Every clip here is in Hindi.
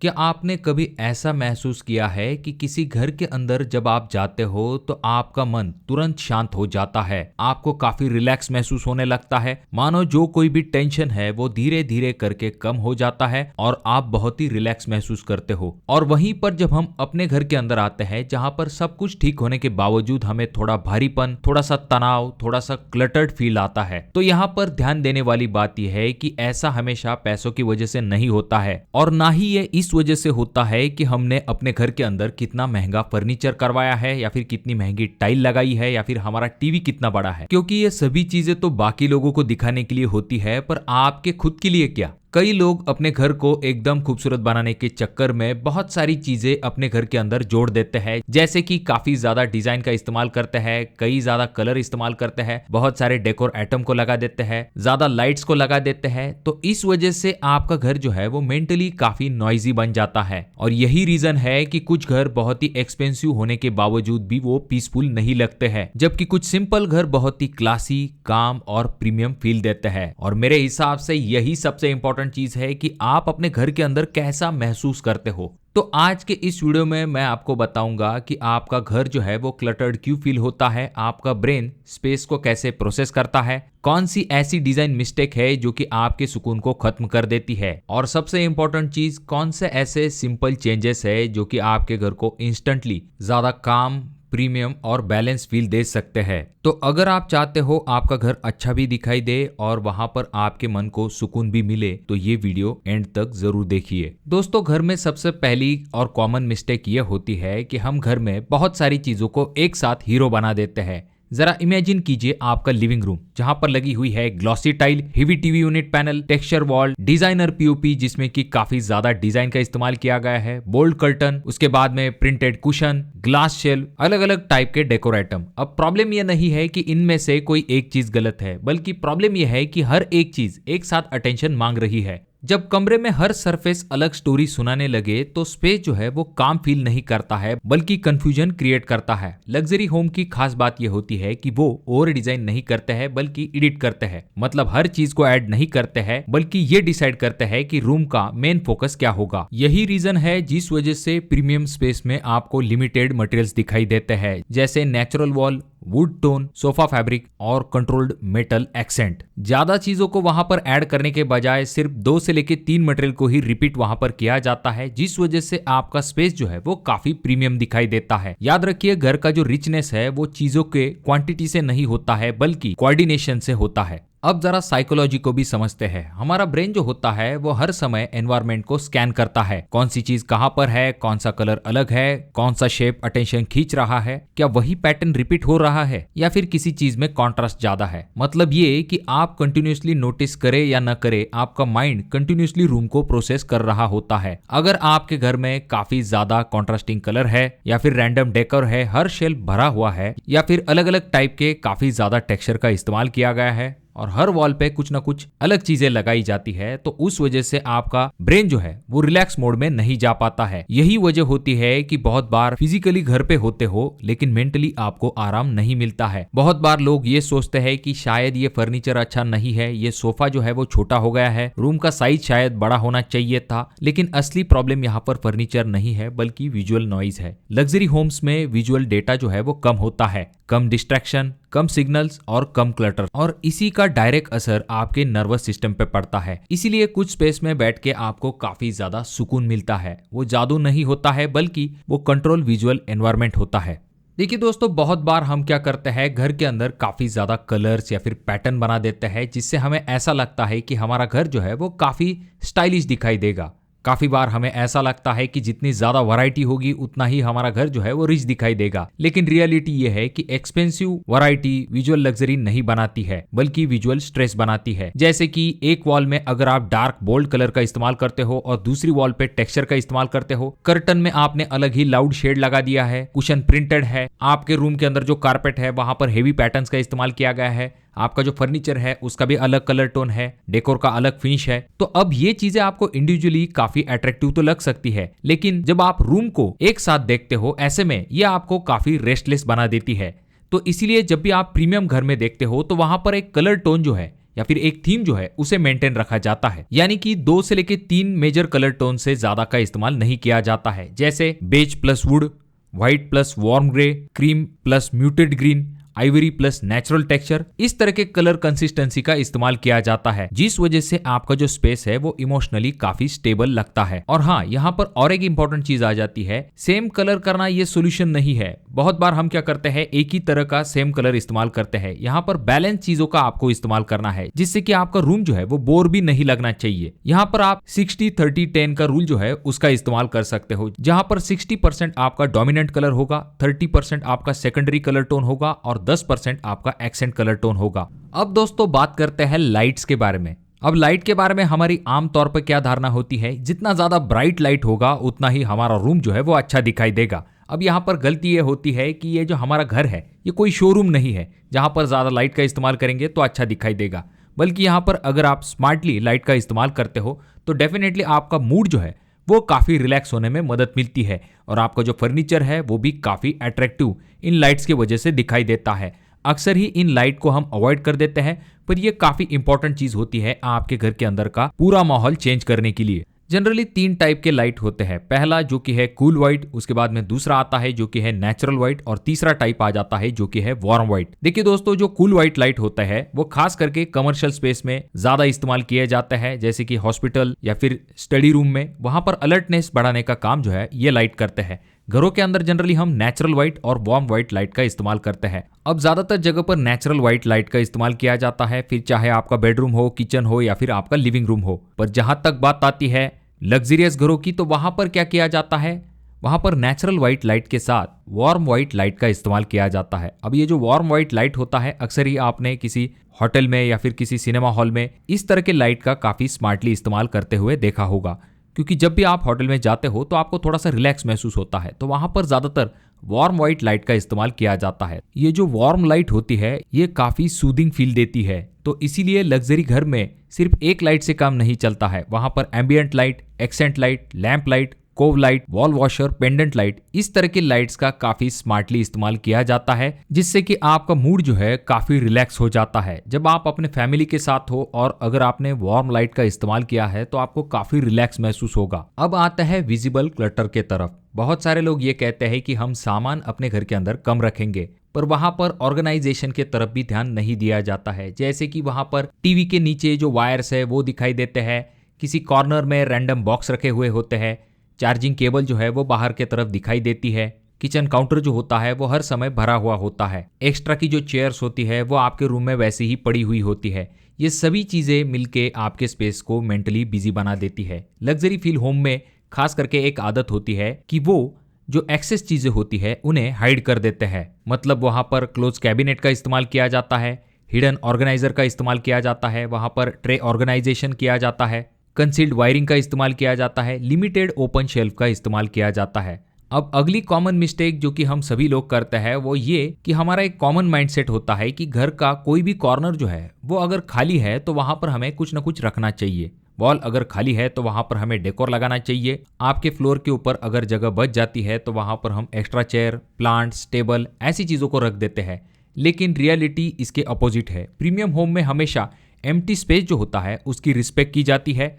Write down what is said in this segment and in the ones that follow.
क्या आपने कभी ऐसा महसूस किया है कि किसी घर के अंदर जब आप जाते हो तो आपका मन तुरंत शांत हो जाता है, आपको काफी रिलैक्स महसूस होने लगता है, मानो जो कोई भी टेंशन है वो धीरे धीरे करके कम हो जाता है और आप बहुत ही रिलैक्स महसूस करते हो। और वहीं पर जब हम अपने घर के अंदर आते हैं जहां पर सब कुछ ठीक होने के बावजूद हमें थोड़ा भारीपन, थोड़ा सा तनाव, थोड़ा सा क्लटर्ड फील आता है, तो यहाँ पर ध्यान देने वाली बात यह है कि ऐसा हमेशा पैसों की वजह से नहीं होता है और ना ही ये इस वजह से होता है कि हमने अपने घर के अंदर कितना महंगा फर्नीचर करवाया है या फिर कितनी महंगी टाइल लगाई है या फिर हमारा टीवी कितना बड़ा है, क्योंकि ये सभी चीजें तो बाकी लोगों को दिखाने के लिए होती है, पर आपके खुद के लिए क्या। कई लोग अपने घर को एकदम खूबसूरत बनाने के चक्कर में बहुत सारी चीजें अपने घर के अंदर जोड़ देते हैं, जैसे कि काफी ज्यादा डिजाइन का इस्तेमाल करते हैं, कई ज्यादा कलर इस्तेमाल करते हैं, बहुत सारे डेकोर आइटम को लगा देते हैं, ज्यादा लाइट्स को लगा देते हैं। तो इस वजह से आपका घर जो है वो मेंटली काफी नॉइजी बन जाता है और यही रीजन है कि कुछ घर बहुत ही एक्सपेंसिव होने के बावजूद भी वो पीसफुल नहीं लगते हैं, जबकि कुछ सिंपल घर बहुत ही क्लासी, काम और प्रीमियम फील देते हैं। और मेरे हिसाब से यही सबसे इंपॉर्टेंट चीज है कि आप अपने घर के अंदर कैसा महसूस करते हो। तो आज के इस वीडियो में मैं आपको बताऊंगा कि आपका घर जो है वो क्लटर्ड क्यों फील होता है, आपका ब्रेन स्पेस को कैसे प्रोसेस करता है, कौन सी ऐसी डिजाइन मिस्टेक है जो कि आपके सुकून को खत्म कर देती है, और सबसे इंपॉर्टेंट चीज कौन से ऐसे सिंपल चेंजेस है जो कि आपके घर को इंस्टेंटली ज्यादा काम, प्रीमियम और बैलेंस फील दे सकते हैं। तो अगर आप चाहते हो आपका घर अच्छा भी दिखाई दे और वहां पर आपके मन को सुकून भी मिले तो ये वीडियो एंड तक जरूर देखिए। दोस्तों, घर में सबसे पहली और कॉमन मिस्टेक ये होती है कि हम घर में बहुत सारी चीजों को एक साथ हीरो बना देते हैं। जरा इमेजिन कीजिए आपका लिविंग रूम जहां पर लगी हुई है glossy tile, heavy TV unit panel, texture wall, designer POP जिसमें कि काफी ज्यादा डिजाइन का इस्तेमाल किया गया है, बोल्ड कर्टन, उसके बाद में प्रिंटेड कुशन, ग्लास शेल्फ, अलग अलग टाइप के डेकोर आइटम। अब प्रॉब्लम यह नहीं है कि इनमें से कोई एक चीज गलत है, बल्कि प्रॉब्लम यह है कि हर एक चीज एक साथ अटेंशन मांग रही है। जब कमरे में हर सरफेस अलग स्टोरी सुनाने लगे तो स्पेस जो है वो काम फील नहीं करता है बल्कि कंफ्यूजन क्रिएट करता है। लग्जरी होम की खास बात यह होती है कि वो ओवर डिजाइन नहीं करते हैं बल्कि एडिट करते हैं, मतलब हर चीज को ऐड नहीं करते हैं बल्कि ये डिसाइड करते हैं कि रूम का मेन फोकस क्या होगा। यही रीजन है जिस वजह से प्रीमियम स्पेस में आपको लिमिटेड मटेरियल्स दिखाई देते हैं, जैसे natural wall, would tone, sofa fabric और कंट्रोल्ड मेटल एक्सेंट। ज्यादा चीजों को वहां पर ऐड करने के बजाय सिर्फ 2 से लेके 3 मटेरियल को ही रिपीट वहां पर किया जाता है, जिस वजह से आपका स्पेस जो है वो काफी प्रीमियम दिखाई देता है। याद रखिए, घर का जो रिचनेस है वो चीजों के क्वांटिटी से नहीं होता है बल्कि कोऑर्डिनेशन से होता है। अब जरा साइकोलॉजी को भी समझते हैं। हमारा ब्रेन जो होता है वो हर समय एनवायरनमेंट को स्कैन करता है, कौन सी चीज कहां पर है, कौन सा कलर अलग है, कौन सा शेप अटेंशन खींच रहा है, क्या वही पैटर्न रिपीट हो रहा है या फिर किसी चीज में कॉन्ट्रास्ट ज्यादा है। मतलब ये कि आप कंटिन्यूसली नोटिस करे या न करे, आपका माइंड कंटिन्यूसली रूम को प्रोसेस कर रहा होता है। अगर आपके घर में काफी ज्यादा कॉन्ट्रास्टिंग कलर है या फिर रैंडम डेकोर है, हर शेल्फ भरा हुआ है या फिर अलग अलग टाइप के काफी ज्यादा टेक्सचर का इस्तेमाल किया गया है और हर वॉल पे कुछ ना कुछ अलग चीजें लगाई जाती है, तो उस वजह से आपका ब्रेन जो है वो रिलैक्स मोड में नहीं जा पाता है। यही वजह होती है कि बहुत बार फिजिकली घर पे होते हो लेकिन मेंटली आपको आराम नहीं मिलता है। बहुत बार लोग ये सोचते हैं कि शायद ये फर्नीचर अच्छा नहीं है, ये सोफा जो है वो छोटा हो गया है, रूम का साइज शायद बड़ा होना चाहिए था, लेकिन असली प्रॉब्लम यहाँ पर फर्नीचर नहीं है बल्कि विजुअल नॉइज है। लग्जरी होम्स में विजुअल डेटा जो है वो कम होता है, कम डिस्ट्रैक्शन, कम सिग्नल्स और कम क्लटर, और इसी का डायरेक्ट असर आपके नर्वस सिस्टम पे पड़ता है। इसीलिए कुछ स्पेस में बैठ के आपको काफी ज्यादा सुकून मिलता है। वो जादू नहीं होता है बल्कि वो कंट्रोल विजुअल एनवायरनमेंट होता है। देखिए दोस्तों, बहुत बार हम क्या करते हैं, घर के अंदर काफी ज्यादा कलर्स या फिर पैटर्न बना देते हैं जिससे हमें ऐसा लगता है कि हमारा घर जो है वो काफी स्टाइलिश दिखाई देगा। काफी बार हमें ऐसा लगता है कि जितनी ज्यादा वैरायटी होगी उतना ही हमारा घर जो है वो रिच दिखाई देगा, लेकिन रियलिटी ये है कि एक्सपेंसिव वैरायटी विजुअल लग्जरी नहीं बनाती है बल्कि विजुअल स्ट्रेस बनाती है। जैसे कि एक वॉल में अगर आप डार्क बोल्ड कलर का इस्तेमाल करते हो और दूसरी वॉल पे टेक्सचर का इस्तेमाल करते हो, कर्टन में आपने अलग ही लाउड शेड लगा दिया है, कुशन प्रिंटेड है, आपके रूम के अंदर जो कारपेट है वहां पर हेवी पैटर्न्स का इस्तेमाल किया गया है, आपका जो फर्नीचर है उसका भी अलग कलर टोन है, डेकोर का अलग फिनिश है, तो अब ये चीजें आपको इंडिविजुअली काफी अट्रैक्टिव तो लग सकती है, लेकिन जब आप रूम को एक साथ देखते हो ऐसे में ये आपको काफी रेस्टलेस बना देती है। तो इसीलिए जब भी आप प्रीमियम घर में देखते हो तो वहां पर एक कलर टोन जो है या फिर एक थीम जो है उसे मेंटेन रखा जाता है, यानी कि 2 से लेके 3 मेजर कलर टोन से ज्यादा का इस्तेमाल नहीं किया जाता है, जैसे beige plus wood, white plus warm grey, cream plus muted green, ivory plus natural texture. इस तरह के कलर कंसिस्टेंसी का इस्तेमाल किया जाता है, जिस वजह से आपका जो स्पेस है वो इमोशनली काफी स्टेबल लगता है। और हाँ, यहाँ पर और एक इंपॉर्टेंट चीज आ जाती है, सेम कलर करना ये सोल्यूशन नहीं है। बहुत बार हम क्या करते हैं, एक ही तरह का सेम कलर इस्तेमाल करते हैं। यहाँ पर बैलेंस चीजों का आपको इस्तेमाल करना है, जिससे कि आपका रूम जो है वो बोर भी नहीं लगना चाहिए। यहाँ पर आप 60-30-10 का रूल जो है उसका इस्तेमाल कर सकते हो, जहाँ पर 60% आपका डोमिनेंट कलर होगा, 30% आपका सेकेंडरी कलर टोन होगा और 10% आपका एक्सेंट कलर टोन होगा। अब दोस्तों बात करते हैं लाइट्स के बारे में। अब लाइट के बारे में हमारी आम तौर पर क्या धारणा होती है, जितना ज्यादा ब्राइट लाइट होगा उतना ही हमारा रूम जो है वो अच्छा दिखाई देगा। अब यहाँ पर गलती ये होती है कि ये जो हमारा घर है ये कोई शोरूम नहीं है जहाँ पर ज्यादा लाइट का इस्तेमाल करेंगे तो अच्छा दिखाई देगा, बल्कि यहाँ पर अगर आप स्मार्टली लाइट का इस्तेमाल करते हो तो डेफिनेटली आपका मूड जो है वो काफी रिलैक्स होने में मदद मिलती है और आपका जो फर्नीचर है वो भी काफी अट्रैक्टिव इन लाइट्स की वजह से दिखाई देता है। अक्सर ही इन लाइट को हम अवॉइड कर देते हैं, पर यह काफी इंपॉर्टेंट चीज होती है आपके घर के अंदर का पूरा माहौल चेंज करने के लिए। जनरली 3 टाइप के लाइट होते हैं। पहला जो कि है कूल व्हाइट, उसके बाद में दूसरा आता है जो कि है नेचुरल व्हाइट और तीसरा टाइप आ जाता है जो कि है वार्म व्हाइट। देखिए दोस्तों, जो कूल व्हाइट लाइट होता है वो खास करके कमर्शियल स्पेस में ज्यादा इस्तेमाल किया जाता है, जैसे कि हॉस्पिटल या फिर स्टडी रूम में। वहां पर अलर्टनेस बढ़ाने का काम जो है ये लाइट करते हैं। घरों के अंदर जनरली हम नेचुरल व्हाइट और वार्म व्हाइट लाइट का इस्तेमाल करते हैं। अब ज्यादातर जगह पर नेचुरल व्हाइट लाइट का इस्तेमाल किया जाता है, फिर चाहे आपका बेडरूम हो, किचन हो या फिर आपका लिविंग रूम हो। पर जहां तक बात आती है लग्जरियस घरों की, तो वहां पर क्या किया जाता है, वहां पर नेचुरल व्हाइट लाइट के साथ वार्म व्हाइट लाइट का इस्तेमाल किया जाता है। अब ये जो वार्म व्हाइट लाइट होता है, अक्सर ही आपने किसी होटल में या फिर किसी सिनेमा हॉल में इस तरह के लाइट का काफी स्मार्टली इस्तेमाल करते हुए देखा होगा, क्योंकि जब भी आप होटल में जाते हो तो आपको थोड़ा सा रिलैक्स महसूस होता है, तो वहां पर ज्यादातर वार्म व्हाइट लाइट का इस्तेमाल किया जाता है। ये जो वार्म लाइट होती है ये काफी सूदिंग फील देती है, तो इसीलिए लग्जरी घर में सिर्फ एक लाइट से काम नहीं चलता है। वहां पर ambient light, accent light, lamp light, cove light, wall washer, pendant light, इस तरह की लाइट्स का काफी स्मार्टली इस्तेमाल किया जाता है, जिससे कि आपका मूड जो है काफी रिलैक्स हो जाता है जब आप अपने फैमिली के साथ हो। और अगर आपने वार्म लाइट का इस्तेमाल किया है तो आपको काफी रिलैक्स महसूस होगा। अब आता है विजिबल क्लटर के तरफ। बहुत सारे लोग ये कहते हैं कि हम सामान अपने घर के अंदर कम रखेंगे, पर वहां पर ऑर्गेनाइजेशन के तरफ भी ध्यान नहीं दिया जाता है। जैसे कि वहां पर टीवी के नीचे जो वायर्स है वो दिखाई देते हैं, किसी कॉर्नर में रैंडम बॉक्स रखे हुए होते हैं, चार्जिंग केबल जो है वो बाहर के तरफ दिखाई देती है, किचन काउंटर जो होता है वो हर समय भरा हुआ होता है, एक्स्ट्रा की जो चेयर्स होती है वो आपके रूम में वैसे ही पड़ी हुई होती है। ये सभी चीजें मिलके आपके स्पेस को मेंटली बिजी बना देती है। लग्जरी फील होम में खास करके एक आदत होती है कि वो जो एक्सेस चीजें होती है उन्हें हाइड कर देते हैं। मतलब वहां पर क्लोज कैबिनेट का इस्तेमाल किया जाता है, हिडन ऑर्गेनाइजर का इस्तेमाल किया जाता है, वहां पर ट्रे ऑर्गेनाइजेशन किया जाता है, कंसील्ड वायरिंग का इस्तेमाल किया जाता है, लिमिटेड ओपन शेल्फ का इस्तेमाल किया जाता है। अब अगली कॉमन मिस्टेक जो कि हम सभी लोग करते हैं वो ये कि हमारा एक कॉमन माइंडसेट होता है कि घर का कोई भी कॉर्नर जो है वो अगर खाली है तो वहां पर हमें कुछ ना कुछ रखना चाहिए। वॉल अगर खाली है तो वहां पर हमें डेकोर लगाना चाहिए। आपके फ्लोर के ऊपर अगर जगह बच जाती है तो वहां पर हम एक्स्ट्रा चेयर, प्लांट्स, टेबल ऐसी चीजों को रख देते हैं। लेकिन रियलिटी इसके अपोजिट है। प्रीमियम होम में हमेशा एम्प्टी स्पेस जो होता है उसकी रिस्पेक्ट की जाती है।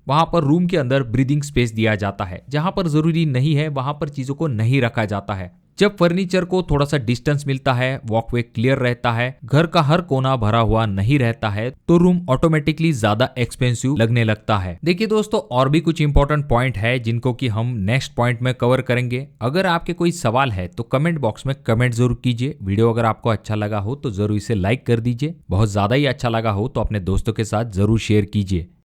वहां पर रूम के अंदर ब्रीदिंग स्पेस दिया जाता है। जहां पर जरूरी नहीं है वहां पर चीजों को नहीं रखा जाता है। जब फर्नीचर को थोड़ा सा डिस्टेंस मिलता है, वॉकवे क्लियर रहता है, घर का हर कोना भरा हुआ नहीं रहता है, तो रूम ऑटोमेटिकली ज्यादा एक्सपेंसिव लगने लगता है। देखिए दोस्तों, और भी कुछ इंपॉर्टेंट पॉइंट है जिनको कि हम नेक्स्ट पॉइंट में कवर करेंगे। अगर आपके कोई सवाल है तो कमेंट बॉक्स में कमेंट जरूर कीजिए। वीडियो अगर आपको अच्छा लगा हो तो जरूर इसे लाइक कर दीजिए। बहुत ज्यादा ही अच्छा लगा हो तो अपने दोस्तों के साथ जरूर शेयर कीजिए।